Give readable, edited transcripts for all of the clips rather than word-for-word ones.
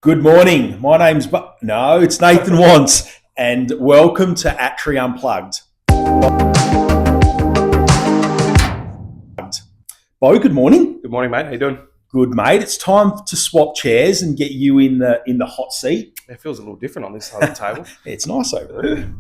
Good morning. My name's no, it's Nathan Wants, and welcome to Attree Unplugged. Bo, good morning. Good morning, mate. How you doing? Good, mate. It's time to swap chairs and get you in the hot seat. It feels a little different on this side of the table. It's nice over there.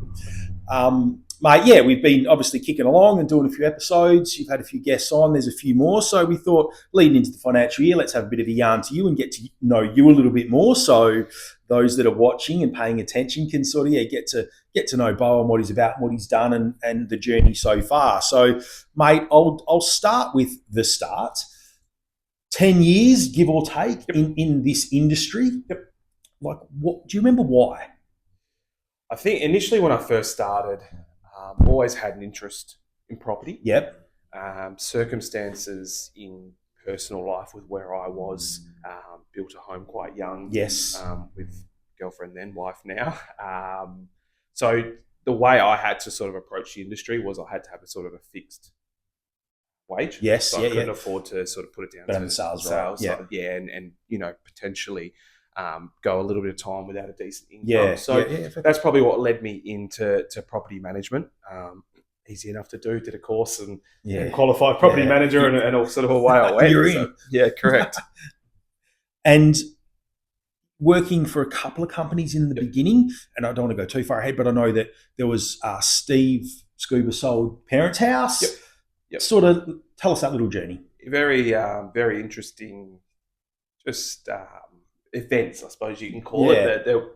Mate, yeah, we've been obviously kicking along and doing a few episodes. You've had a few guests on. There's a few more. So we thought, leading into the financial year, let's have a bit of a yarn to you and get to know you a little bit more. So those that are watching and paying attention can sort of get to know Bo and what he's about and what he's done and the journey so far. So, mate, I'll start with the start. 10 years, give or take, in this industry. Yep. Like, what do you remember why? I think initially when I first started, always had an interest in property. Yep. Circumstances in personal life with where I was, built a home quite young. Yes. With girlfriend then, wife now. So the way I had to sort of approach the industry was I had to have a sort of a fixed wage. Yes. So I couldn't afford to sort of put it down to sales. Right? Yeah. And potentially go a little bit of time without a decent income. That's probably what led me into property management. Easy enough to do. Did a course and qualified property manager and all sort of away I went. You're in. Yeah, correct. And working for a couple of companies in the beginning, and I don't want to go too far ahead, but I know that there was Steve Scuba sold Parents' House. Yep. Sort of tell us that little journey. Very, very interesting. Just events, I suppose you can call it. That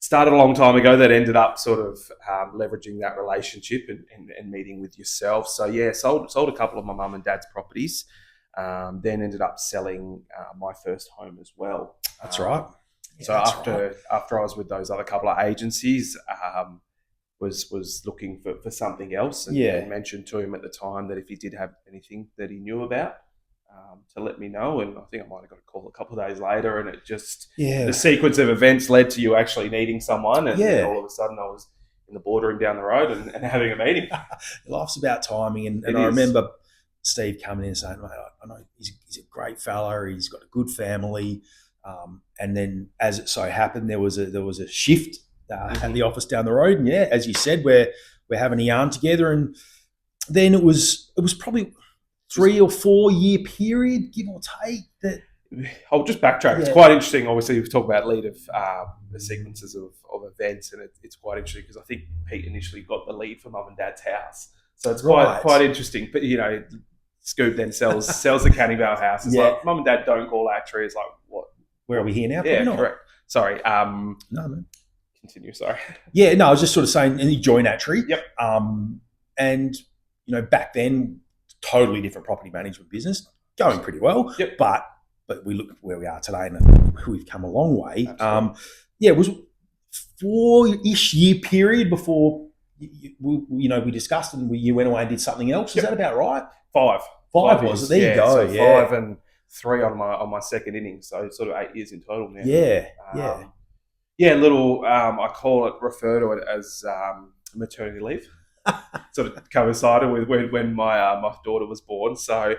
started a long time ago that ended up sort of leveraging that relationship and meeting with yourself. So sold a couple of my mum and dad's properties. Then ended up selling my first home as well. That's right. So after I was with those other couple of agencies, was looking for something else and mentioned to him at the time that if he did have anything that he knew about, to let me know. And I think I might have got a call a couple of days later, and it just the sequence of events led to you actually needing someone, and all of a sudden I was in the boardroom down the road and having a meeting. Life's about timing, and I remember Steve coming in and saying, mate, I know he's a great fella, he's got a good family, and then as it so happened, there was a shift at the office down the road, and as you said, we're having a yarn together, and then it was probably 3 or 4 year period, give or take. That I'll just backtrack. It's quite interesting. Obviously, we've talked about lead of the sequences of events, and it's quite interesting because I think Pete initially got the lead for mum and dad's house, so it's quite interesting. But Scoob then sells the Canning Vale house. It's like mum and dad don't call Attree. It's like, what? Where are we here now? Yeah, correct. Sorry. No, man. Continue. Sorry. Yeah, no, I was just sort of saying, and you joined Attree. Yep. And back then, totally different property management business, going pretty well. Yep. But we look at where we are today, and we've come a long way. It was 4-ish year period before we discussed and you went away and did something else. Is that about right? 5 was it? There you go. So 5 and 3 on my second innings, so sort of 8 years in total now. I refer to it as maternity leave. Sort of coincided with when my daughter was born. So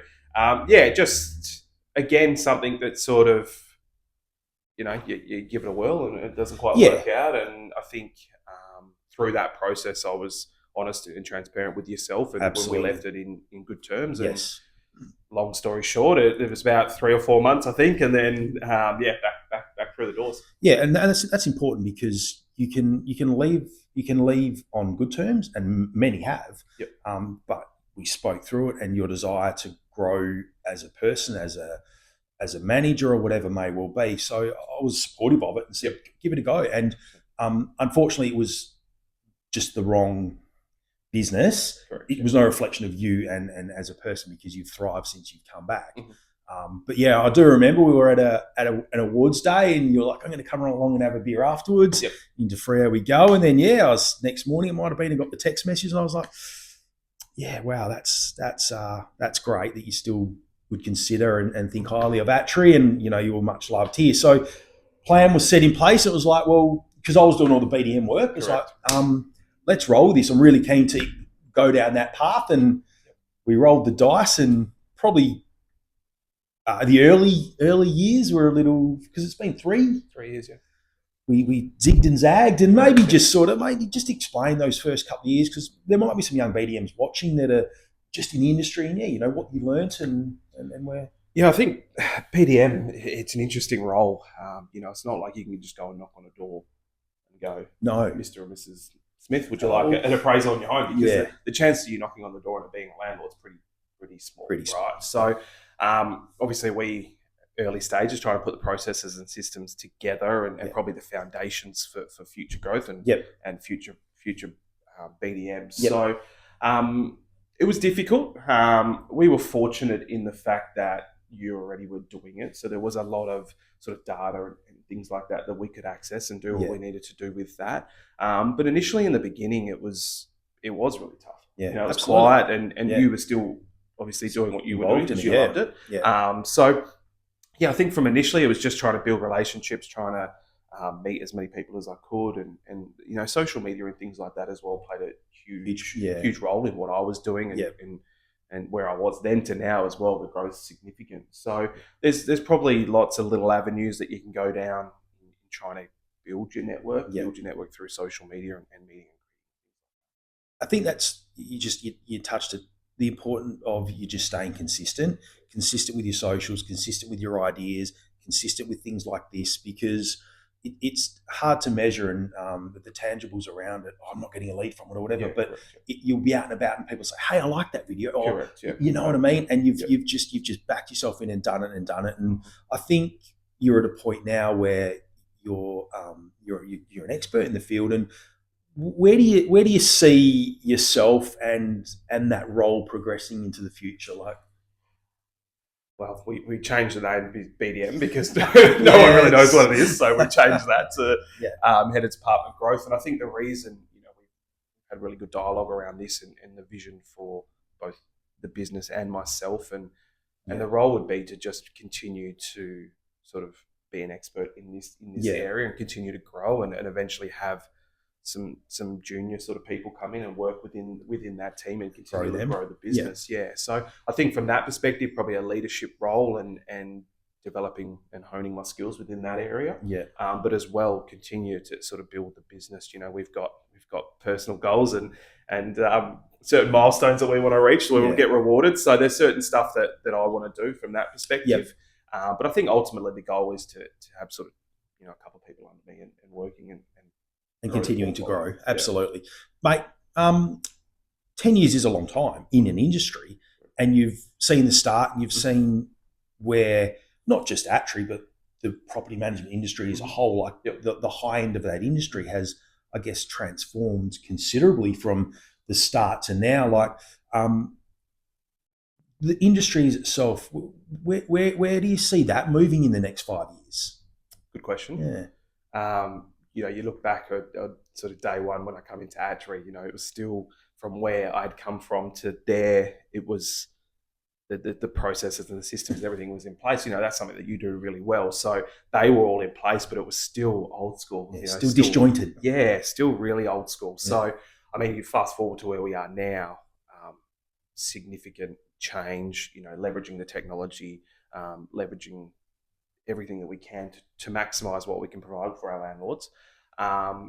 just again something that sort of you give it a whirl and it doesn't quite work out. And I think through that process, I was honest and transparent with yourself, and when we left it in good terms. Yes. And long story short, it was about 3 or 4 months, I think, and then back through the doors. Yeah, and that's important because you can leave on good terms, and many have. Yep. But we spoke through it, and your desire to grow as a person, as a manager, or whatever may well be. So I was supportive of it and said, give it a go. And unfortunately, it was just the wrong business. Correct. It was no reflection of you and as a person, because you've thrived since you've come back. But I do remember we were at an awards day, and you're like, I'm going to come along and have a beer afterwards. Yep. Into Freo we go. And then I was next morning, it might have been, I got the text message, and I was like, wow, that's great that you still would consider and think highly of Attree, and you were much loved here. So plan was set in place. It was like, well, because I was doing all the BDM work, it's like, let's roll with this. I'm really keen to go down that path. And we rolled the dice, and probably The early years were a little, because it's been 3 years, yeah. We zigged and zagged, and maybe just explain those first couple of years, because there might be some young BDMs watching that are just in the industry, and what you learnt and where. Yeah, I think PDM, it's an interesting role. It's not like you can just go and knock on a door and go, No. Mr. or Mrs. Smith, would you like an appraisal on your home? Because the chance of you knocking on the door and it being a landlord is pretty small, right? So obviously we, early stages, trying to put the processes and systems together and probably the foundations for future growth and future BDMs. Yep. So it was difficult. We were fortunate in the fact that you already were doing it. So there was a lot of sort of data and things like that we could access and do what we needed to do with that. But initially in the beginning, it was really tough. Yeah, it was quiet and you were still obviously doing what you were doing because you loved it. Yeah. I think from initially it was just trying to build relationships, trying to meet as many people as I could, and social media and things like that as well played a huge role in what I was doing and where I was then to now as well. The growth is significant. So there's probably lots of little avenues that you can go down in trying to build your network through social media and meeting. I think that's you touched it. The importance of you just staying consistent with your socials, consistent with your ideas, consistent with things like this, because it's hard to measure and the tangibles around it. I'm not getting a lead from it or whatever, but you'll be out and about and people say, "Hey, I like that video," or you know what I mean. And you've just backed yourself in and done it. And I think you're at a point now where you're an expert in the field. And where do you see yourself and that role progressing into the future? Like, well, we changed the name to BDM because no one really knows what it is, so we changed that to Head of Department Growth. And I think the reason we've had really good dialogue around this and the vision for both the business and myself, and the role would be to just continue to sort of be an expert in this area and continue to grow and eventually have some junior sort of people come in and work within that team and continue to grow the business. So I think from that perspective, probably a leadership role and developing and honing my skills within that area. But as well continue to sort of build the business. We've got personal goals and certain milestones that we want to reach, so we will get rewarded. So there's certain stuff that I want to do from that perspective. But I think ultimately the goal is to have sort of a couple of people under me and working and continuing to grow. Absolutely. Mate, 10 years is a long time in an industry, and you've seen the start and you've seen where not just Attree, but the property management industry as a whole, like the high end of that industry has, I guess, transformed considerably from the start to now. Like, the industry itself, where do you see that moving in the next 5 years? Good question. You look back at sort of day one when I come into Attree, it was still from where I'd come from to there. It was the processes and the systems, everything was in place. That's something that you do really well. So they were all in place, but it was still old school. Still disjointed. Yeah, still really old school. So, I mean, you fast forward to where we are now, significant change, leveraging the technology, leveraging everything that we can to maximize what we can provide for our landlords. I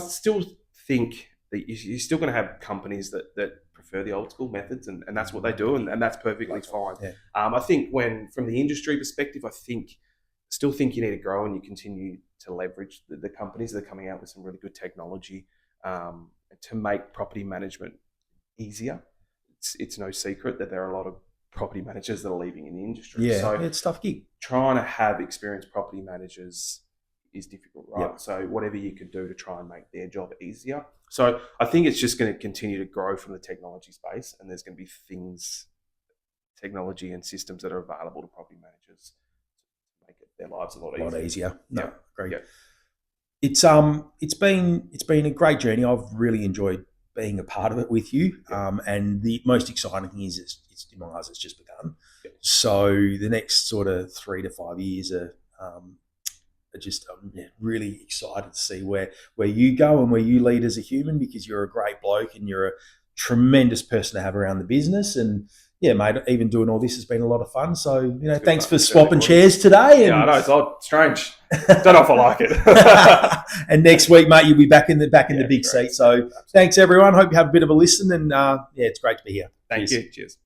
still think that you're still going to have companies that prefer the old school methods, and that's what they do, and that's perfectly fine. I think from the industry perspective, still think you need to grow and you continue to leverage the companies that are coming out with some really good technology to make property management easier. It's no secret that there are a lot of property managers that are leaving in the industry. So it's a tough gig. Trying to have experienced property managers is difficult, right? So whatever you could do to try and make their job easier. So I think it's just going to continue to grow from the technology space, and there's going to be technology and systems that are available to property managers to make their lives a lot easier. No, great. It's been a great journey. I've really enjoyed being a part of it with you. And the most exciting thing is it's in my eyes, it's just begun. So the next sort of 3 to 5 years are just really excited to see where you go and where you lead as a human, because you're a great bloke and you're a tremendous person to have around the business. And yeah, mate, even doing all this has been a lot of fun. So, Good thanks fun. for It's swapping really chairs today. Yeah, I know, it's odd, strange. Don't know if I like it. And next week, mate, you'll be back in the big correct. seat. So thanks, everyone. Hope you have a bit of a listen. And, it's great to be here. Thank Cheers. you. Cheers.